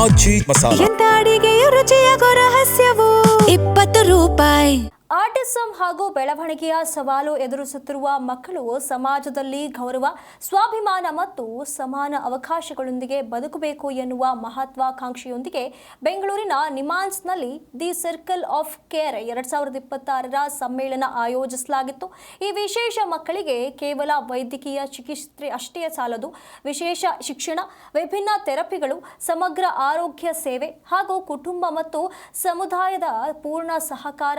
ಆಜಿ ಮಸಾಲ. ಎಂತ ಅಡಿಗೆಯ ರುಚಿಯಾಗೋ ರಹಸ್ಯವು 20 ರೂಪಾಯಿ. ಆಟಿಸಂ ಹಾಗೂ ಬೆಳವಣಿಗೆಯ ಸವಾಲು ಎದುರಿಸುತ್ತಿರುವ ಮಕ್ಕಳು ಸಮಾಜದಲ್ಲಿ ಗೌರವ, ಸ್ವಾಭಿಮಾನ ಮತ್ತು ಸಮಾನ ಅವಕಾಶಗಳೊಂದಿಗೆ ಬದುಕಬೇಕು ಎನ್ನುವ ಮಹತ್ವಾಕಾಂಕ್ಷೆಯೊಂದಿಗೆ ಬೆಂಗಳೂರಿನ ನಿಮಾನ್ಸ್ನಲ್ಲಿ ದಿ ಸರ್ಕಲ್ ಆಫ್ ಕೇರ್ 2026ರ ಸಮ್ಮೇಳನ ಆಯೋಜಿಸಲಾಗಿತ್ತು. ಈ ವಿಶೇಷ ಮಕ್ಕಳಿಗೆ ಕೇವಲ ವೈದ್ಯಕೀಯ ಚಿಕಿತ್ಸೆ ಅಷ್ಟೇ ಸಾಲದು, ವಿಶೇಷ ಶಿಕ್ಷಣ, ವಿಭಿನ್ನ ಥೆರಪಿಗಳು, ಸಮಗ್ರ ಆರೋಗ್ಯ ಸೇವೆ ಹಾಗೂ ಕುಟುಂಬ ಮತ್ತು ಸಮುದಾಯದ ಪೂರ್ಣ ಸಹಕಾರ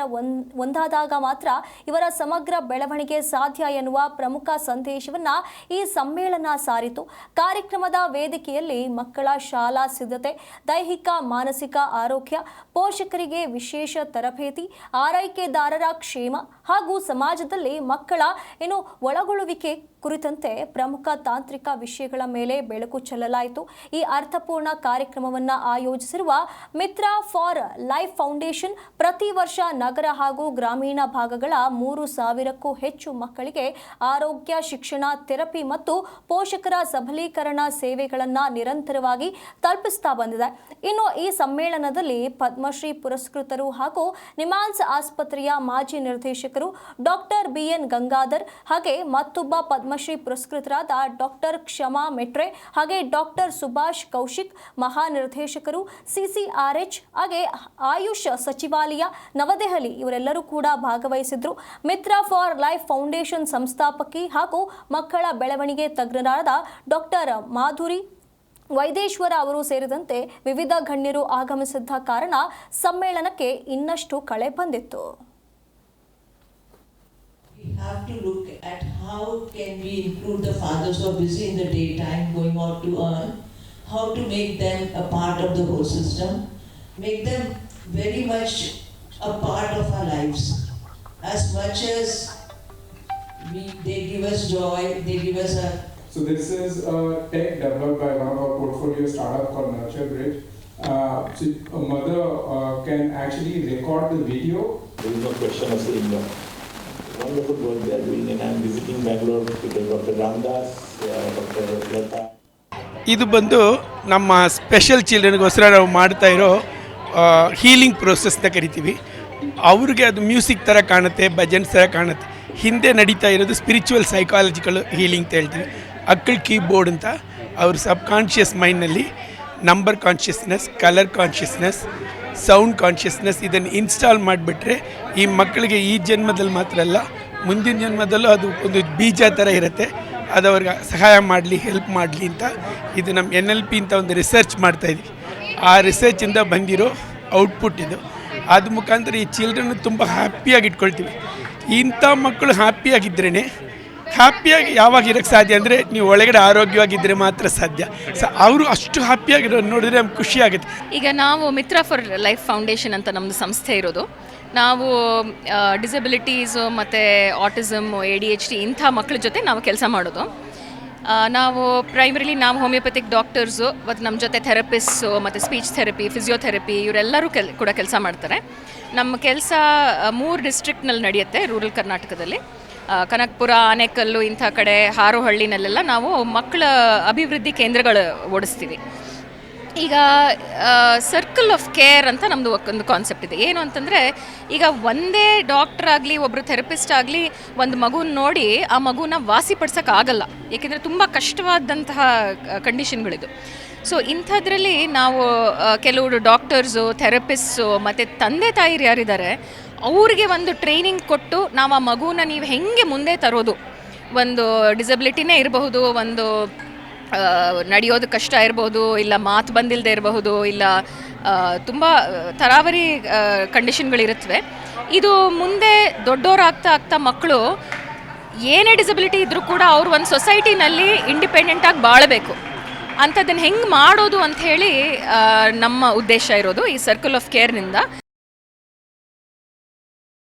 ಒಂದಾದಾಗ ಮಾತ್ರ ಇವರ ಸಮಗ್ರ ಬೆಳವಣಿಗೆ ಸಾಧ್ಯ ಎನ್ನುವ ಪ್ರಮುಖ ಸಂದೇಶವನ್ನ ಈ ಸಮ್ಮೇಳನ ಸಾರಿತು. ಕಾರ್ಯಕ್ರಮದ ವೇದಿಕೆಯಲ್ಲಿ ಮಕ್ಕಳ ಶಾಲಾ ಸಿದ್ಧತೆ, ದೈಹಿಕ ಮಾನಸಿಕ ಆರೋಗ್ಯ, ಪೋಷಕರಿಗೆ ವಿಶೇಷ ತರಬೇತಿ, ಆರೈಕೆದಾರರ ಕ್ಷೇಮ ಹಾಗೂ ಸಮಾಜದಲ್ಲಿ ಮಕ್ಕಳ ಒಳಗೊಳ್ಳುವಿಕೆ ಕುರಿತಂತೆ ಪ್ರಮುಖ ತಾಂತ್ರಿಕ ವಿಷಯಗಳ ಮೇಲೆ ಬೆಳಕು ಚೆಲ್ಲಲಾಯಿತು. ಈ ಅರ್ಥಪೂರ್ಣ ಕಾರ್ಯಕ್ರಮವನ್ನು ಆಯೋಜಿಸಿರುವ ಮಿತ್ರ ಫಾರ್ ಲೈಫ್ ಫೌಂಡೇಶನ್ ಪ್ರತಿ ವರ್ಷ ನಗರ ಹಾಗೂ ಗ್ರಾಮೀಣ ಭಾಗಗಳ 3,000ಕ್ಕೂ ಹೆಚ್ಚು ಮಕ್ಕಳಿಗೆ ಆರೋಗ್ಯ, ಶಿಕ್ಷಣ, ಥೆರಪಿ ಮತ್ತು ಪೋಷಕರ ಸಬಲೀಕರಣ ಸೇವೆಗಳನ್ನು ನಿರಂತರವಾಗಿ ತಲುಪಿಸ್ತಾ ಬಂದಿದೆ. ಇನ್ನು ಈ ಸಮ್ಮೇಳನದಲ್ಲಿ ಪದ್ಮಶ್ರೀ ಪುರಸ್ಕೃತರು ಹಾಗೂ ನಿಮಾನ್ಸ್ ಆಸ್ಪತ್ರೆಯ ಮಾಜಿ ನಿರ್ದೇಶಕರು ಡಾಕ್ಟರ್ BN ಗಂಗಾಧರ್ ಹಾಗೆ ಮತ್ತೊಬ್ಬ ಪದ್ಮಶ್ರೀ ಪುರಸ್ಕೃತರಾದ ಡಾಕ್ಟರ್ ಕ್ಷಮಾ ಮೆಟ್ರೆ ಹಾಗೆ ಡಾಕ್ಟರ್ ಸುಭಾಷ್ ಕೌಶಿಕ್, ಮಹಾನಿರ್ದೇಶಕರು CCRH ಹಾಗೆ ಆಯುಷ್ ಸಚಿವಾಲಯ ನವದೆಹಲಿ ಇವರೆಲ್ಲರೂ ಕೂಡ ಭಾಗವಹಿಸಿದ್ರು. ಮಿತ್ರ ಫಾರ್ ಲೈಫ್ ಫೌಂಡೇಶನ್ ಸಂಸ್ಥಾಪಕಿ ಹಾಗೂ ಮಕ್ಕಳ ಬೆಳವಣಿಗೆ ತಜ್ಞರಾದ ಡಾಕ್ಟರ್ ಮಾಧುರಿ ವೈದೇಶ್ವರ ಅವರು ಸೇರಿದಂತೆ ವಿವಿಧ ಗಣ್ಯರು ಆಗಮಿಸಿದ್ದ ಕಾರಣ ಸಮ್ಮೇಳನಕ್ಕೆ ಇನ್ನಷ್ಟು ಕಳೆ ಬಂದಿತ್ತು. We have to look at how can we include the fathers who are busy in the daytime going out to earn, how to make them a part of the whole system, make them very much a part of our lives. As much as they give us joy, they give us a... So this is a tech developed by one of our portfolio startup called Nurture Bridge. So a mother can actually record the video. There is no question of saying no. Wonderful work they are doing, and I am visiting Bangalore because Dr. Ramdas, Dr. Lata. ಇದು ಬಂದು ನಮ್ಮ special ಚಿಲ್ಡ್ರನ್ಗೋಸ್ಕರ ನಾವು ಮಾಡ್ತಾ ಇರೋ healing process ಅಂತ ಕರಿತೀವಿ. ಅವ್ರಿಗೆ ಅದು ಮ್ಯೂಸಿಕ್ ಥರ ಕಾಣುತ್ತೆ, ಭಜನ್ಸ್ ಥರ ಕಾಣುತ್ತೆ. ಹಿಂದೆ ನಡೀತಾ ಇರೋದು ಸ್ಪಿರಿಚುವಲ್ ಸೈಕಾಲಜಿಕಲ್ ಹೀಲಿಂಗ್ ಅಂತ ಹೇಳ್ತೀವಿ. ಅಕ್ಕಲ್ ಕೀಬೋರ್ಡ್ ಅಂತ ಅವ್ರ ಸಬ್ ಕಾನ್ಷಿಯಸ್ ಮೈಂಡ್ನಲ್ಲಿ number consciousness, colour consciousness, sound consciousness ಇದನ್ನು ಇನ್ಸ್ಟಾಲ್ ಮಾಡಿಬಿಟ್ರೆ ಈ ಮಕ್ಕಳಿಗೆ ಈ ಜನ್ಮದಲ್ಲಿ ಮಾತ್ರ ಅಲ್ಲ, ಮುಂದಿನ ಜನ್ಮದಲ್ಲೂ ಅದು ಒಂದು ಬೀಜ ಥರ ಇರುತ್ತೆ. ಅದು ಅವ್ರಿಗೆ ಸಹಾಯ ಮಾಡಲಿ, ಹೆಲ್ಪ್ ಮಾಡಲಿ ಅಂತ ಇದು ನಮ್ಮ NLP ಅಂತ ಒಂದು ರಿಸರ್ಚ್ ಮಾಡ್ತಾಯಿದ್ವಿ. ಆ ರಿಸರ್ಚಿಂದ ಬಂದಿರೋ ಔಟ್ಪುಟ್ ಇದು. ಅದ ಮುಖಾಂತರ ಈ ಚಿಲ್ಡ್ರನ್ನು ತುಂಬ ಹ್ಯಾಪಿಯಾಗಿ ಇಟ್ಕೊಳ್ತೀವಿ. ಇಂಥ ಮಕ್ಕಳು ಹ್ಯಾಪಿಯಾಗಿದ್ರೇ, ಹ್ಯಾಪಿಯಾಗಿ ಯಾವಾಗ ಇರೋಕ್ಕೆ ಸಾಧ್ಯ ಅಂದರೆ ನೀವು ಒಳಗಡೆ ಆರೋಗ್ಯವಾಗಿದ್ದರೆ ಮಾತ್ರ ಸಾಧ್ಯ. ಸೊ ಅವರು ಅಷ್ಟು ಹ್ಯಾಪಿಯಾಗಿರೋ ನೋಡಿದ್ರೆ ನಮ್ಗೆ ಖುಷಿ ಆಗುತ್ತೆ. ಈಗ ನಾವು ಮಿತ್ರ ಫಾರ್ ಲೈಫ್ ಫೌಂಡೇಶನ್ ಅಂತ ನಮ್ಮದು ಸಂಸ್ಥೆ ಇರೋದು. ನಾವು ಡಿಸಬಿಲಿಟೀಸು ಮತ್ತು ಆಟಿಸಮ್, ADHD ಇಂಥ ಮಕ್ಕಳ ಜೊತೆ ನಾವು ಕೆಲಸ ಮಾಡೋದು. ನಾವು ಪ್ರೈಮರಿಲಿ ನಾವು ಹೋಮಿಯೋಪತಿಕ್ ಡಾಕ್ಟರ್ಸು ಮತ್ತು ನಮ್ಮ ಜೊತೆ ಥೆರಪಿಸ್ಟು ಮತ್ತು ಸ್ಪೀಚ್ ಥೆರಪಿ, ಫಿಸಿಯೋಥೆರಪಿ ಇವರೆಲ್ಲರೂ ಕೂಡ ಕೆಲಸ ಮಾಡ್ತಾರೆ. ನಮ್ಮ ಕೆಲಸ 3 ಡಿಸ್ಟ್ರಿಕ್ಟ್ನಲ್ಲಿ ನಡೆಯುತ್ತೆ ರೂರಲ್ ಕರ್ನಾಟಕದಲ್ಲಿ. ಕನಕಪುರ, ಆನೇಕಲ್ಲು ಇಂಥ ಕಡೆ, ಹಾರೋಹಳ್ಳಿನಲ್ಲೆಲ್ಲ ನಾವು ಮಕ್ಕಳ ಅಭಿವೃದ್ಧಿ ಕೇಂದ್ರಗಳು ಓಡಿಸ್ತೀವಿ. ಈಗ ಸರ್ಕಲ್ ಆಫ್ ಕೇರ್ ಅಂತ ನಮ್ಮದು ಒಂದು ಕಾನ್ಸೆಪ್ಟ್ ಇದೆ. ಏನು ಅಂತಂದರೆ, ಈಗ ಒಂದೇ ಡಾಕ್ಟ್ರ್ ಆಗಲಿ ಒಬ್ಬರು ಥೆರಪಿಸ್ಟ್ ಆಗಲಿ ಒಂದು ಮಗುನ ನೋಡಿ ಆ ಮಗುನ ವಾಸಿಪಡಿಸೋಕ್ಕಾಗಲ್ಲ, ಏಕೆಂದರೆ ತುಂಬ ಕಷ್ಟವಾದಂತಹ ಕಂಡೀಷನ್ಗಳಿದು. ಸೊ ಇಂಥದ್ರಲ್ಲಿ ನಾವು ಕೆಲವರು ಡಾಕ್ಟರ್ಸು, ಥೆರಪಿಸ್ಟು ಮತ್ತು ತಂದೆ ತಾಯಿರು ಯಾರಿದ್ದಾರೆ ಅವ್ರಿಗೆ ಒಂದು ಟ್ರೈನಿಂಗ್ ಕೊಟ್ಟು ನಾವು ಆ ಮಗುನ ನೀವು ಹೆಂಗೆ ಮುಂದೆ ತರೋದು, ಒಂದು ಡಿಸಬಿಲಿಟಿನೇ ಇರಬಹುದು, ಒಂದು ನಡೆಯೋದು ಕಷ್ಟ ಇರಬಹುದು, ಇಲ್ಲ ಮಾತು ಬಂದಿಲ್ಲದೆ ಇರಬಹುದು, ಇಲ್ಲ ತುಂಬ ತರಾವರಿ ಕಂಡೀಷನ್ಗಳಿರುತ್ತವೆ. ಇದು ಮುಂದೆ ದೊಡ್ಡವರಾಗ್ತಾ ಮಕ್ಕಳು ಏನೇ ಡಿಸಬಿಲಿಟಿ ಇದ್ದರೂ ಕೂಡ ಅವರು ಒಂದು ಸೊಸೈಟಿನಲ್ಲಿ ಇಂಡಿಪೆಂಡೆಂಟಾಗಿ ಬಾಳಬೇಕು. ಅಂಥದ್ದನ್ನು ಹೆಂಗೆ ಮಾಡೋದು ಅಂಥೇಳಿ ನಮ್ಮ ಉದ್ದೇಶ ಇರೋದು ಈ ಸರ್ಕಲ್ ಆಫ್ ಕೇರ್ನಿಂದ.